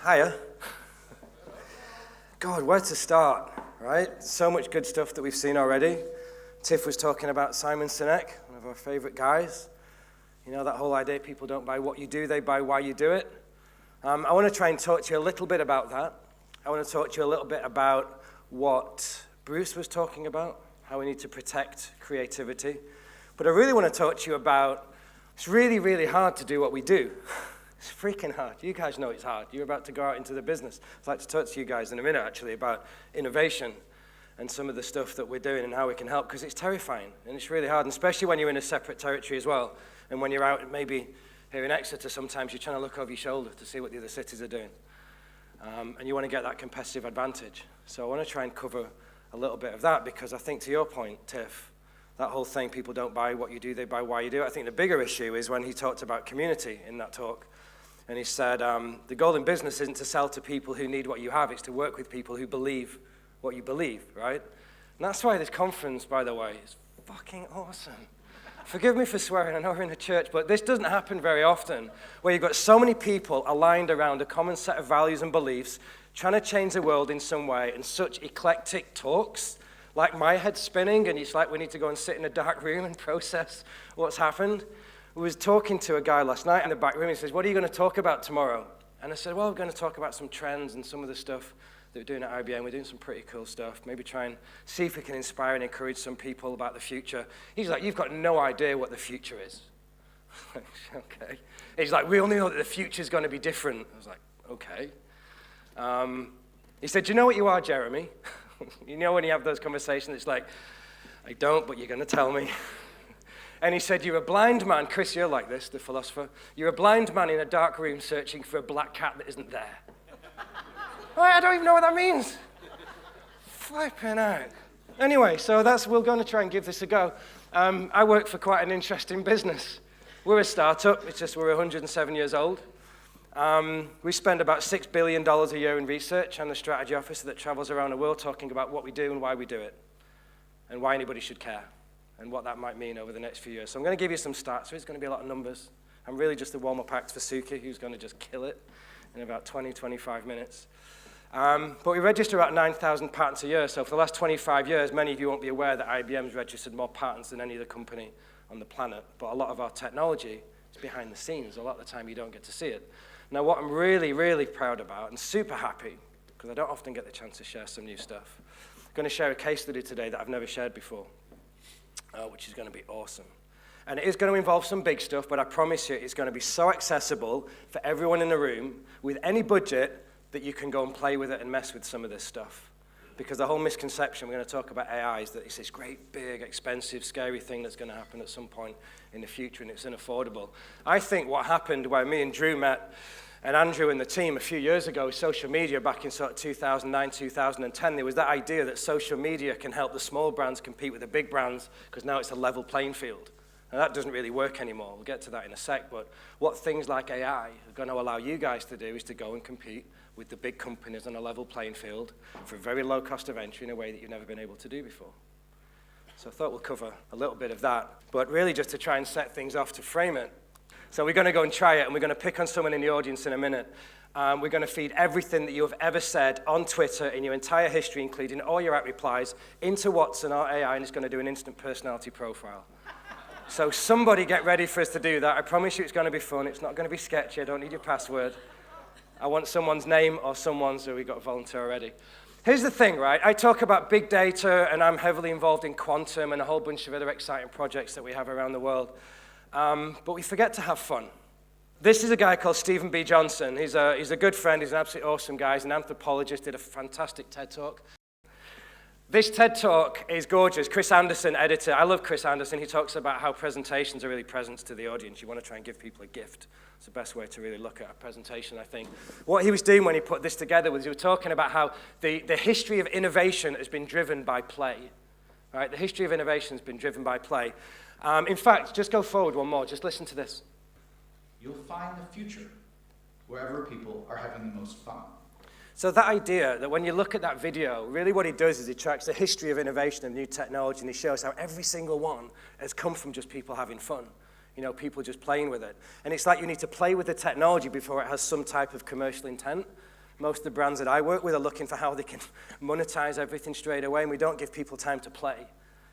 Hiya. God, where to start, right? So much good stuff that we've seen already. Tiff was talking about Simon Sinek, one of our favorite guys. You know, that whole idea, people don't buy what you do, they buy why you do it. I want to try and talk to you a little bit about that. I want to talk to you a little bit about what Bruce was talking about, how we need to protect creativity. But I really want to talk to you about, it's really, really hard to do what we do. It's freaking hard. You guys know it's hard. You're about to go out into the business. I'd like to talk to you guys in a minute, actually, about innovation and some of the stuff that we're doing and how we can help, because it's terrifying, and it's really hard, and especially when you're in a separate territory as well, and when you're out maybe here in Exeter, sometimes you're trying to look over your shoulder to see what the other cities are doing, and you want to get that competitive advantage. So I want to try and cover a little bit of that, because I think, to your point, Tiff, that whole thing, people don't buy what you do, they buy why you do it. I think the bigger issue is when he talked about community in that talk. And he said, the goal in business isn't to sell to people who need what you have, it's to work with people who believe what you believe, right? And that's why this conference, by the way, is fucking awesome. Forgive me for swearing, I know we're in a church, but this doesn't happen very often, where you've got so many people aligned around a common set of values and beliefs, trying to change the world in some way, and such eclectic talks, like my head's spinning, and it's like we need to go and sit in a dark room and process what's happened. I was talking to a guy last night in the back room. He says, what are you going to talk about tomorrow? And I said, well, we're going to talk about some trends and some of the stuff that we're doing at IBM. We're doing some pretty cool stuff. Maybe try and see if we can inspire and encourage some people about the future. He's like, you've got no idea what the future is. Okay. He's like, we all know that the future is going to be different. I was like, okay. He said, do you know what you are, Jeremy? You know when you have those conversations, it's like, I don't, but you're going to tell me. And he said, you're a blind man. Chris, you're like this, the philosopher. You're a blind man in a dark room searching for a black cat that isn't there. I don't even know what that means. Flipping out. Anyway, so we're going to try and give this a go. I work for quite an interesting business. We're a startup. It's just we're 107 years old. We spend about $6 billion a year in research. I'm the strategy officer that travels around the world talking about what we do and why we do it, and why anybody should care, and what that might mean over the next few years. So I'm going to give you some stats. So it's going to be a lot of numbers. I'm really just a warm-up act for Suki, who's going to just kill it in about 20, 25 minutes. But we register about 9,000 patents a year. So for the last 25 years, many of you won't be aware that IBM's registered more patents than any other company on the planet. But a lot of our technology is behind the scenes. A lot of the time, you don't get to see it. Now, what I'm really, really proud about and super happy, because I don't often get the chance to share some new stuff, I'm going to share a case study today that I've never shared before. Which is going to be awesome. And it is going to involve some big stuff, but I promise you it's going to be so accessible for everyone in the room with any budget that you can go and play with it and mess with some of this stuff. Because the whole misconception we're going to talk about AI is that it's this great, big, expensive, scary thing that's going to happen at some point in the future, and it's unaffordable. I think what happened when me and Drew met, and Andrew and the team a few years ago with social media back in sort of 2009, 2010, there was that idea that social media can help the small brands compete with the big brands because now it's a level playing field. And that doesn't really work anymore. We'll get to that in a sec. But what things like AI are going to allow you guys to do is to go and compete with the big companies on a level playing field for a very low cost of entry in a way that you've never been able to do before. So I thought we'll cover a little bit of that. But really just to try and set things off to frame it. So we're going to go and try it, and we're going to pick on someone in the audience in a minute. We're going to feed everything that you have ever said on Twitter in your entire history, including all your replies, into Watson, our AI, and it's going to do an instant personality profile. So somebody get ready for us to do that. I promise you it's going to be fun. It's not going to be sketchy. I don't need your password. I want someone's name or someone's, so we got a volunteer already. Here's the thing, right? I talk about big data, and I'm heavily involved in quantum and a whole bunch of other exciting projects that we have around the world. But we forget to have fun. This is a guy called Stephen B. Johnson. He's a good friend. He's an absolutely awesome guy. He's an anthropologist, did a fantastic TED Talk. This TED Talk is gorgeous. Chris Anderson, editor. I love Chris Anderson. He talks about how presentations are really presents to the audience. You want to try and give people a gift. It's the best way to really look at a presentation, I think. What he was doing when he put this together was he was talking about how the history of innovation has been driven by play. Right? The history of innovation has been driven by play. In fact, just go forward one more. Just listen to this. You'll find the future wherever people are having the most fun. So that idea that when you look at that video, really what he does is he tracks the history of innovation and new technology, and he shows how every single one has come from just people having fun. You know, people just playing with it. And it's like you need to play with the technology before it has some type of commercial intent. Most of the brands that I work with are looking for how they can monetize everything straight away, and we don't give people time to play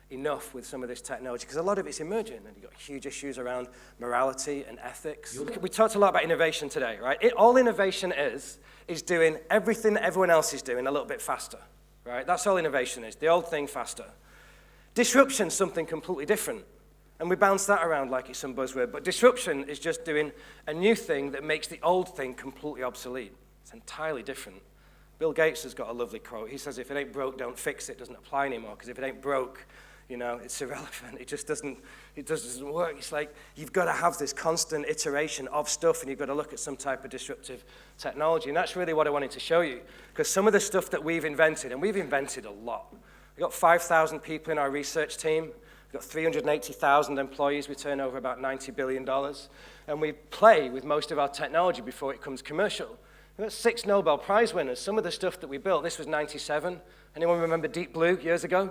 enough with some of this technology, because a lot of it's emerging, and you've got huge issues around morality and ethics. We talked a lot about innovation today, right? All innovation is doing everything that everyone else is doing a little bit faster, right? That's all innovation is, the old thing faster. Disruption's something completely different, and we bounce that around like it's some buzzword, but disruption is just doing a new thing that makes the old thing completely obsolete. It's entirely different. Bill Gates has got a lovely quote. He says, if it ain't broke, don't fix it. It doesn't apply anymore, because if it ain't broke, you know, it's irrelevant. It just doesn't work. It's like you've got to have this constant iteration of stuff, and you've got to look at some type of disruptive technology. And that's really what I wanted to show you, because some of the stuff that we've invented, and we've invented a lot. We've got 5,000 people in our research team. We've got 380,000 employees. We turn over about $90 billion. And we play with most of our technology before it comes commercial. We've got 6 Nobel Prize winners. Some of the stuff that we built, this was 97. Anyone remember Deep Blue years ago?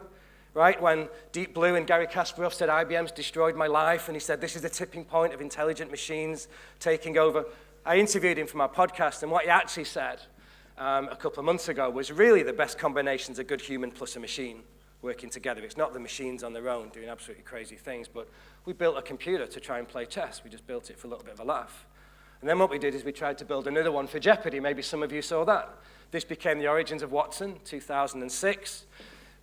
Right, when Deep Blue and Gary Kasparov said, IBM's destroyed my life, and he said, this is the tipping point of intelligent machines taking over. I interviewed him for my podcast, and what he actually said a couple of months ago was really the best combination's a good human plus a machine working together. It's not the machines on their own doing absolutely crazy things, but we built a computer to try and play chess. We just built it for a little bit of a laugh. And then what we did is we tried to build another one for Jeopardy. Maybe some of you saw that. This became the origins of Watson, 2006.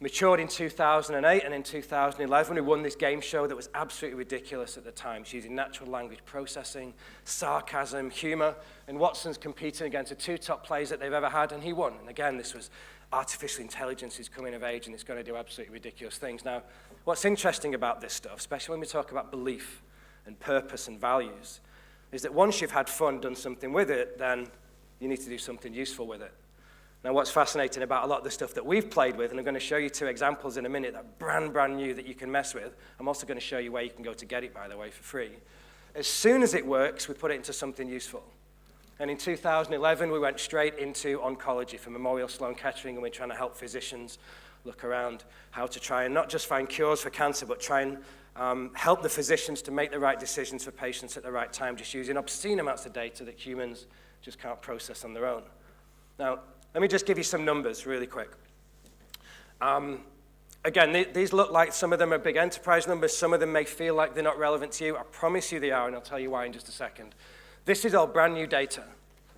Matured in 2008, and in 2011 we won this game show that was absolutely ridiculous at the time. It's using natural language processing, sarcasm, humor, and Watson's competing against the 2 top players that they've ever had, and he won. And again, this was artificial intelligence is coming of age, and it's going to do absolutely ridiculous things. Now, what's interesting about this stuff, especially when we talk about belief and purpose and values, is that once you've had fun, done something with it, then you need to do something useful with it. Now, what's fascinating about a lot of the stuff that we've played with, and I'm going to show you 2 examples in a minute that are brand new that you can mess with. I'm also going to show you where you can go to get it, by the way, for free. As soon as it works, we put it into something useful. And in 2011, we went straight into oncology for Memorial Sloan Kettering, and we're trying to help physicians look around how to try and not just find cures for cancer, but try and help the physicians to make the right decisions for patients at the right time, just using obscene amounts of data that humans just can't process on their own. Now, let me just give you some numbers really quick. Again, these look like some of them are big enterprise numbers. Some of them may feel like they're not relevant to you. I promise you they are, and I'll tell you why in just a second. This is all brand new data.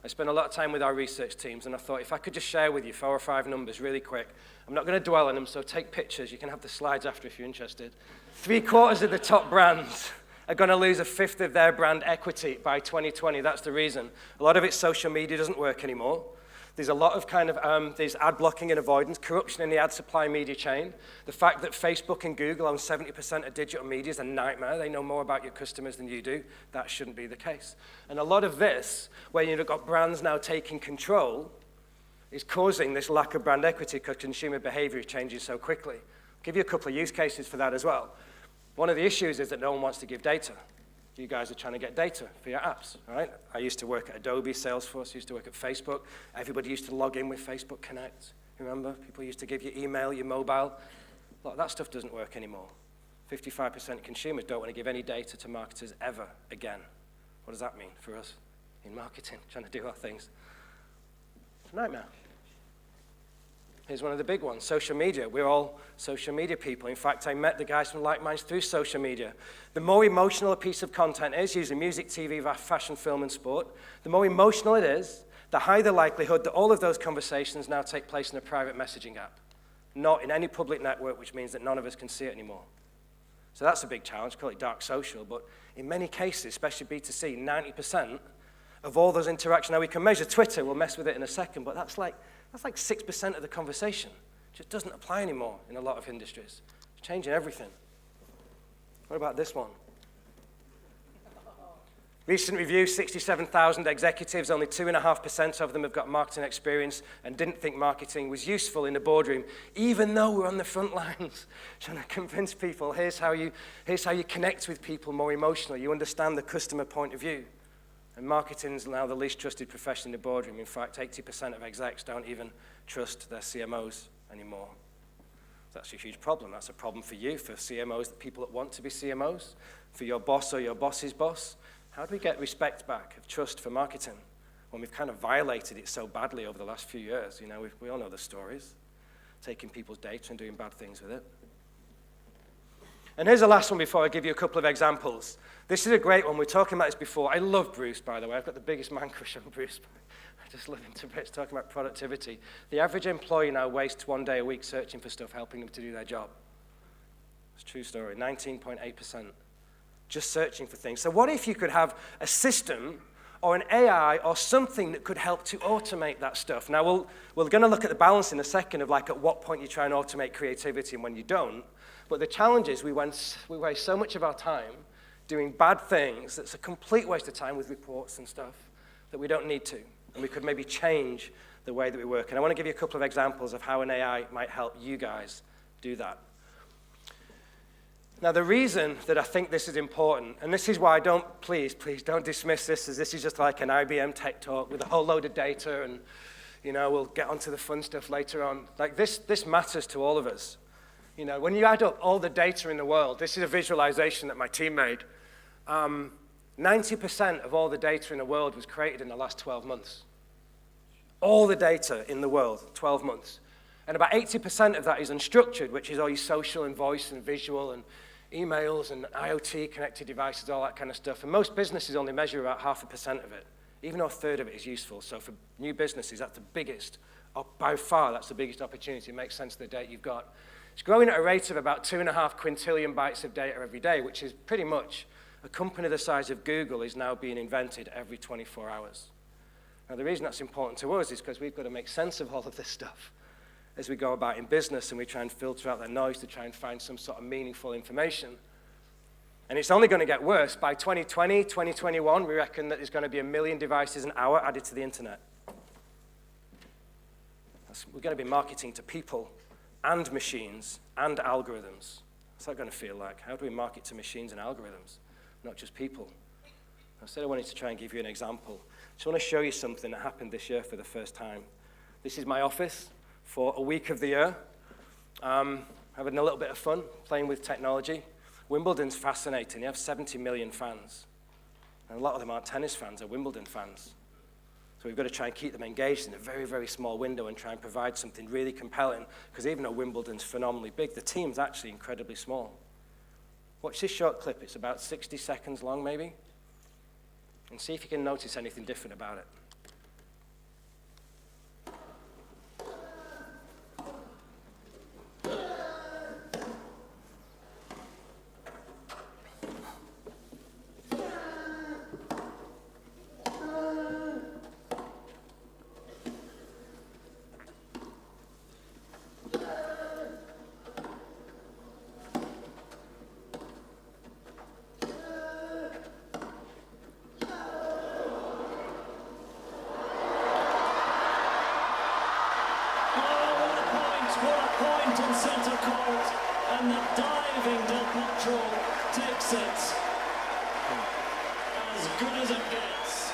I spent a lot of time with our research teams, and I thought if I could just share with you 4 or 5 numbers really quick. I'm not going to dwell on them, so take pictures. You can have the slides after if you're interested. 3/4 of the top brands are going to lose 1/5 of their brand equity by 2020. That's the reason. A lot of it's social media doesn't work anymore. There's a lot of there's ad blocking and avoidance, corruption in the ad supply media chain. The fact that Facebook and Google own 70% of digital media is a nightmare. They know more about your customers than you do. That shouldn't be the case. And a lot of this, where you've got brands now taking control, is causing this lack of brand equity because consumer behavior is changing so quickly. I'll give you a couple of use cases for that as well. One of the issues is that no one wants to give data. You guys are trying to get data for your apps, right? I used to work at Adobe, Salesforce, used to work at Facebook. Everybody used to log in with Facebook Connect. Remember? People used to give you email, your mobile. A lot of that stuff doesn't work anymore. 55% of consumers don't want to give any data to marketers ever again. What does that mean for us in marketing, trying to do our things? It's a nightmare. Here's one of the big ones, social media. We're all social media people. In fact, I met the guys from Like Minds through social media. The more emotional a piece of content is, usually music, TV, fashion, film, and sport, the more emotional it is, the higher the likelihood that all of those conversations now take place in a private messaging app, not in any public network, which means that none of us can see it anymore. So that's a big challenge, call it dark social, but in many cases, especially B2C, 90% of all those interactions, now we can measure Twitter, we'll mess with it in a second, but that's like 6% of the conversation. It just doesn't apply anymore in a lot of industries. It's changing everything. What about this one? Recent review, 67,000 executives, only 2.5% of them have got marketing experience and didn't think marketing was useful in the boardroom, even though we're on the front lines trying to convince people, here's how you connect with people more emotionally. You understand the customer point of view. And marketing is now the least trusted profession in the boardroom. In fact, 80% of execs don't even trust their CMOs anymore. That's a huge problem. That's a problem for you, for CMOs, the people that want to be CMOs, for your boss or your boss's boss. How do we get respect back of trust for marketing? when we've kind of violated it so badly over the last few years. You know, we all know the stories, taking people's data and doing bad things with it. And here's the last one before I give you a couple of examples. This is a great one. We were talking about this before. I love Bruce, by the way. I've got the biggest man crush on Bruce. I just love him to bits, talking about productivity. The average employee now wastes 1 day a week searching for stuff, helping them to do their job. It's a true story, 19.8%. Just searching for things. So what if you could have a system or an AI or something that could help to automate that stuff? Now, we're going to look at the balance in a second of like at what point you try and automate creativity and when you don't. But the challenge is we waste so much of our time doing bad things that's a complete waste of time with reports and stuff that we don't need to. And we could maybe change the way that we work. And I want to give you a couple of examples of how an AI might help you guys do that. Now, the reason that I think this is important, and this is why please don't dismiss this as this is just like an IBM tech talk with a whole load of data and, you know, we'll get onto the fun stuff later on. Like this matters to all of us. You know, when you add up all the data in the world, this is a visualization that my team made. 90% of all the data in the world was created in the last 12 months. All the data in the world, 12 months. And about 80% of that is unstructured, which is all your social and voice and visual and emails and IoT connected devices, all that kind of stuff. And most businesses only measure about 0.5% of it, even though a third of it is useful. So for new businesses, that's the biggest, by far, that's the biggest opportunity. It makes sense of the data you've got. It's growing at a rate of about 2.5 quintillion bytes of data every day, which is pretty much a company the size of Google is now being invented every 24 hours. Now, the reason that's important to us is because we've got to make sense of all of this stuff as we go about in business and we try and filter out that noise to try and find some sort of meaningful information. And it's only going to get worse. By 2020, 2021, we reckon that there's going to be 1 million devices an hour added to the internet. We're going to be marketing to people and machines and algorithms. What's that going to feel like? How do we market to machines and algorithms, not just people? Instead, I wanted to try and give you an example. I just want to show you something that happened this year for the first time. This is my office for a week of the year. Having a little bit of fun, playing with technology. Wimbledon's fascinating. They have 70 million fans. And a lot of them aren't tennis fans, they're Wimbledon fans. So we've got to try and keep them engaged in a very, very small window and try and provide something really compelling, because even though Wimbledon's phenomenally big, the team's actually incredibly small. Watch this short clip. It's about 60 seconds long, maybe. And see if you can notice anything different about it. And the diving del Potro takes it as good as it gets.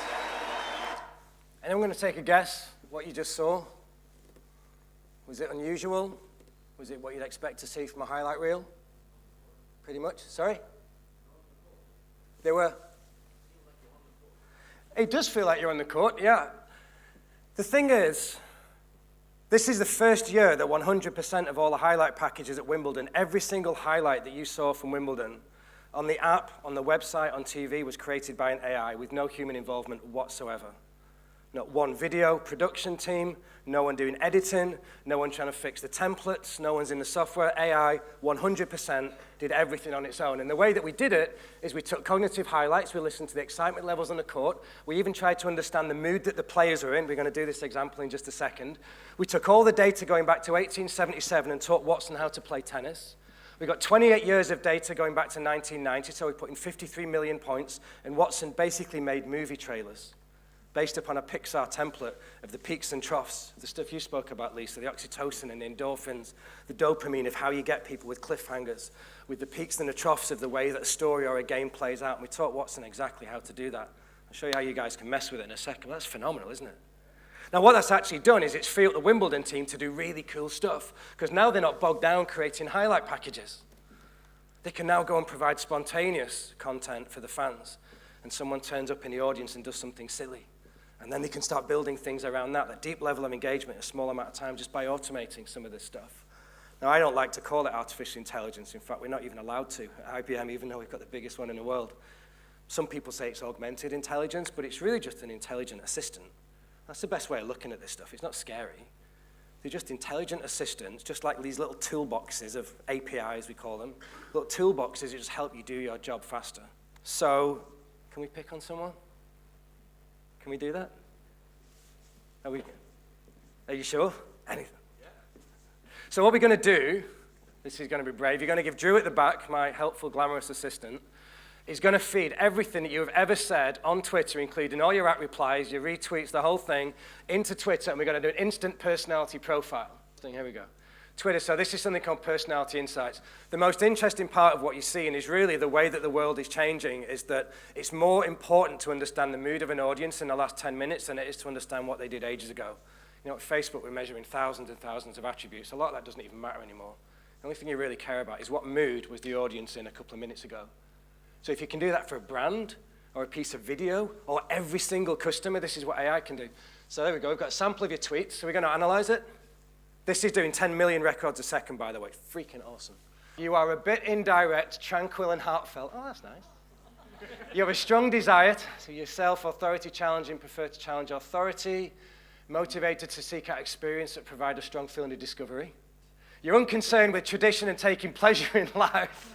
Anyone going to take a guess what you just saw? Was it unusual? Was it what you'd expect to see from a highlight reel? Pretty much. Sorry? They were? It does feel like you're on the court, yeah. The thing is, this is the first year that 100% of all the highlight packages at Wimbledon, every single highlight that you saw from Wimbledon, on the app, on the website, on TV, was created by an AI with no human involvement whatsoever. Not one video production team, no one doing editing, no one trying to fix the templates, no one's in the software. AI, 100%, did everything on its own. And the way that we did it is we took cognitive highlights, we listened to the excitement levels on the court, we even tried to understand the mood that the players are in. We're going to do this example in just a second. We took all the data going back to 1877 and taught Watson how to play tennis. We got 28 years of data going back to 1990, so we put in 53 million points, and Watson basically made movie trailers based upon a Pixar template of the peaks and troughs, the stuff you spoke about, Lisa, the oxytocin and the endorphins, the dopamine of how you get people with cliffhangers, with the peaks and the troughs of the way that a story or a game plays out. And we taught Watson exactly how to do that. I'll show you how you guys can mess with it in a second. That's phenomenal, isn't it? Now, what that's actually done is it's freed up the Wimbledon team to do really cool stuff, because now they're not bogged down creating highlight packages. They can now go and provide spontaneous content for the fans, and someone turns up in the audience and does something silly. And then they can start building things around that deep level of engagement in a small amount of time just by automating some of this stuff. Now, I don't like to call it artificial intelligence. In fact, we're not even allowed to at IBM, even though we've got the biggest one in the world. Some people say it's augmented intelligence, but it's really just an intelligent assistant. That's the best way of looking at this stuff. It's not scary. They're just intelligent assistants, just like these little toolboxes of APIs, we call them. Little toolboxes that just help you do your job faster. So, can we pick on someone? Can we do that? Are you sure? Anything? Yeah. So what we're going to do, this is going to be brave, you're going to give Drew at the back, my helpful, glamorous assistant, is going to feed everything that you have ever said on Twitter, including all your replies, your retweets, the whole thing, into Twitter, and we're going to do an instant personality profile. So here we go. Twitter, so this is something called Personality Insights. The most interesting part of what you're seeing is really the way that the world is changing is that it's more important to understand the mood of an audience in the last 10 minutes than it is to understand what they did ages ago. You know, at Facebook, we're measuring thousands and thousands of attributes. A lot of that doesn't even matter anymore. The only thing you really care about is what mood was the audience in a couple of minutes ago. So if you can do that for a brand or a piece of video or every single customer, this is what AI can do. So there we go. We've got a sample of your tweets. So we're going to analyze it. This is doing 10 million records a second, by the way. Freaking awesome. You are a bit indirect, tranquil, and heartfelt. Oh, that's nice. You have a strong desire to yourself, authority challenging, prefer to challenge authority, motivated to seek out experience that provide a strong feeling of discovery. You're unconcerned with tradition and taking pleasure in life.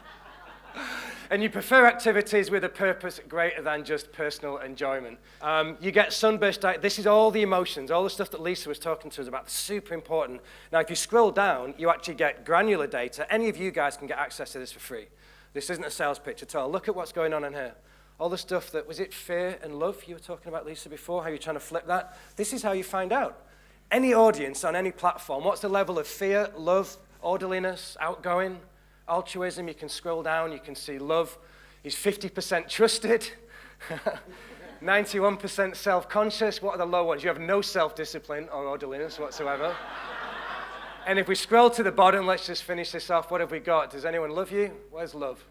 And you prefer activities with a purpose greater than just personal enjoyment. You get sunburst diet. This is all the emotions, all the stuff that Lisa was talking to us about. Super important. Now, if you scroll down, you actually get granular data. Any of you guys can get access to this for free. This isn't a sales pitch at all. Look at what's going on in here. All the stuff that, was it fear and love you were talking about, Lisa, before, how you're trying to flip that? This is how you find out. Any audience on any platform, what's the level of fear, love, orderliness, outgoing, altruism? You can scroll down, you can see love is 50% trusted, 91% self-conscious. What are the low ones? You have no self-discipline or orderliness whatsoever. And if we scroll to the bottom, let's just finish this off. What have we got? Does anyone love you? Where's love?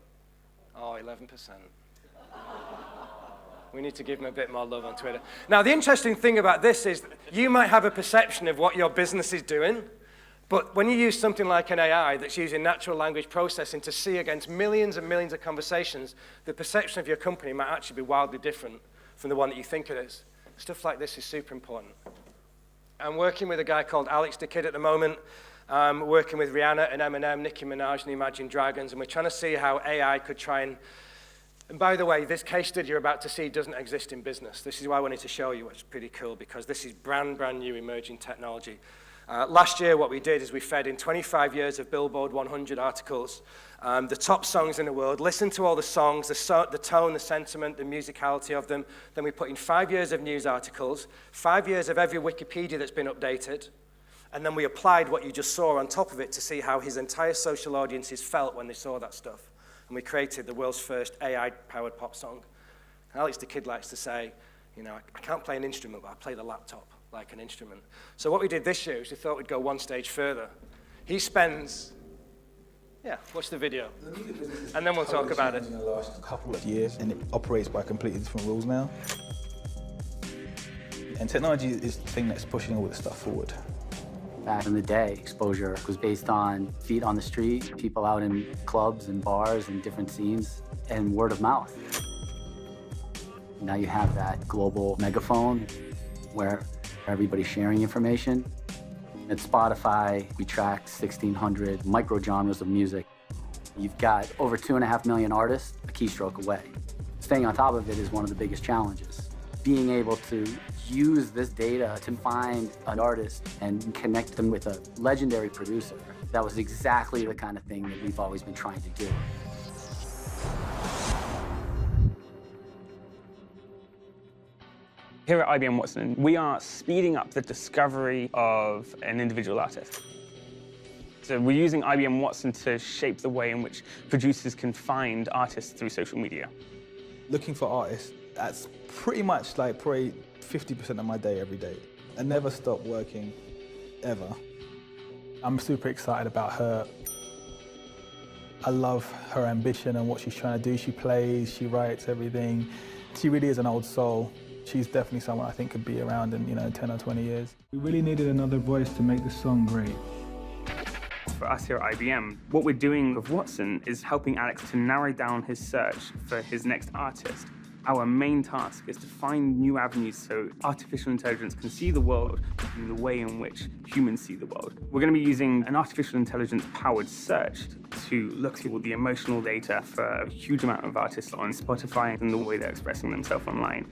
Oh, 11%. We need to give them a bit more love on Twitter. Now, the interesting thing about this is you might have a perception of what your business is doing, but when you use something like an AI that's using natural language processing to see against millions and millions of conversations, the perception of your company might actually be wildly different from the one that you think it is. Stuff like this is super important. I'm working with a guy called Alex the Kid at the moment, working with Rihanna and Eminem, Nicki Minaj and the Imagine Dragons, and we're trying to see how AI could try and by the way, this case study you're about to see doesn't exist in business. This is why I wanted to show you, which is pretty cool, because this is brand new emerging technology. Last year, what we did is we fed in 25 years of Billboard 100 articles, the top songs in the world, listened to all the songs, the tone, the sentiment, the musicality of them. Then we put in 5 years of news articles, 5 years of every Wikipedia that's been updated, and then we applied what you just saw on top of it to see how his entire social audiences felt when they saw that stuff. And we created the world's first AI-powered pop song. Alex the Kid likes to say, you know, I can't play an instrument, but I play the laptop like an instrument. So what we did this year is we thought we'd go one stage further. He spends, watch the video, and then we'll talk about it. In the last couple of years, and it operates by completely different rules now. And technology is the thing that's pushing all this stuff forward. Back in the day, exposure was based on feet on the street, people out in clubs and bars and different scenes, and word of mouth. Now you have that global megaphone where everybody's sharing information. At Spotify, we track 1,600 micro-genres of music. You've got over 2.5 million artists a keystroke away. Staying on top of it is one of the biggest challenges. Being able to use this data to find an artist and connect them with a legendary producer. That was exactly the kind of thing that we've always been trying to do. Here at IBM Watson, we are speeding up the discovery of an individual artist. So we're using IBM Watson to shape the way in which producers can find artists through social media. Looking for artists, that's pretty much like probably 50% of my day every day. I never stop working, ever. I'm super excited about her. I love her ambition and what she's trying to do. She plays, she writes everything. She really is an old soul. She's definitely someone I think could be around in 10 or 20 years. We really needed another voice to make the song great. For us here at IBM, what we're doing with Watson is helping Alex to narrow down his search for his next artist. Our main task is to find new avenues so artificial intelligence can see the world in the way in which humans see the world. We're going to be using an artificial intelligence-powered search to look through all the emotional data for a huge amount of artists on Spotify and the way they're expressing themselves online.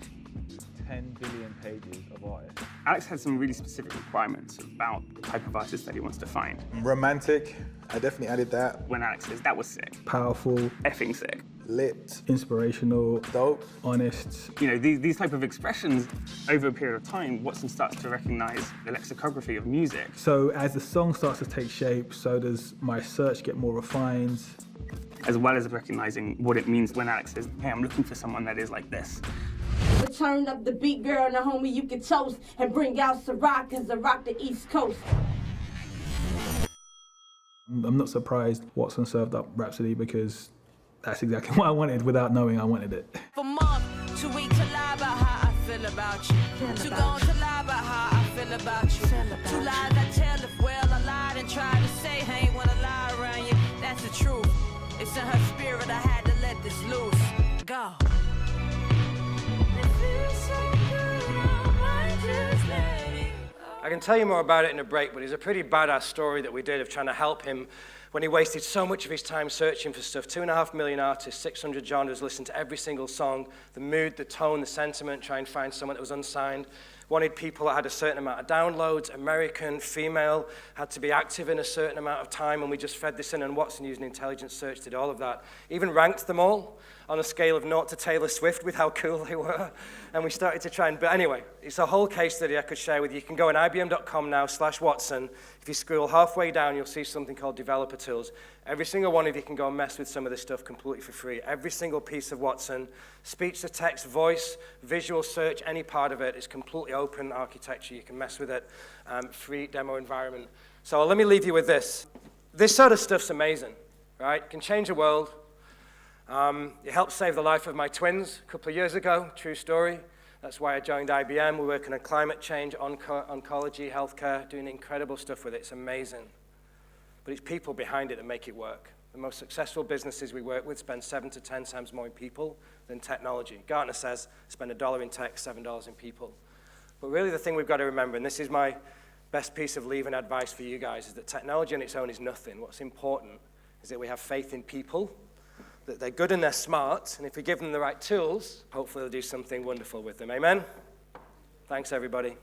10 billion pages of artists. Alex had some really specific requirements about the type of artist that he wants to find. Romantic, I definitely added that. When Alex says, that was sick. Powerful, Effing sick. Lit, inspirational, dope, honest. These type of expressions, over a period of time, Watson starts to recognize the lexicography of music. So as the song starts to take shape, so does my search get more refined. As well as recognizing what it means when Alex says, hey, I'm looking for someone that is like this. Turn up the beat, girl, and a homie you can toast, and bring out Ciroc, cause I rock the East Coast. I'm not surprised Watson served up Rhapsody because that's exactly what I wanted without knowing I wanted it. For months, too weak to lie about how I feel about you. Too gone to lie about how I feel about you. Two lies I tell if well I lied and tried to say I ain't wanna lie around you. That's the truth. It's in her spirit, I had to let this loose. Go. I can tell you more about it in a break, but it's a pretty badass story that we did of trying to help him when he wasted so much of his time searching for stuff. 2.5 million artists, 600 genres, listened to every single song, the mood, the tone, the sentiment, try and find someone that was unsigned. Wanted people that had a certain amount of downloads, American, female, had to be active in a certain amount of time, and we just fed this in, and Watson, using intelligence search, did all of that. Even ranked them all on a scale of 0 to Taylor Swift with how cool they were, and we started to try and, but anyway, it's a whole case study I could share with you. You can go on ibm.com now/Watson. If you scroll halfway down, you'll see something called developer tools. Every single one of you can go and mess with some of this stuff completely for free. Every single piece of Watson, speech to text, voice, visual search, any part of it is completely open architecture. You can mess with it, free demo environment. So let me leave you with this. This sort of stuff's amazing, right? It can change the world. It helped save the life of my twins a couple of years ago, true story. That's why I joined IBM. We're working on climate change, oncology, healthcare, doing incredible stuff with it. It's amazing. But it's people behind it that make it work. The most successful businesses we work with spend 7 to 10 times more in people than technology. Gartner says spend $1 in tech, $7 in people. But really the thing we've got to remember, and this is my best piece of leave and advice for you guys, is that technology on its own is nothing. What's important is that we have faith in people, that they're good and they're smart, and if we give them the right tools, hopefully they'll do something wonderful with them. Amen? Thanks, everybody.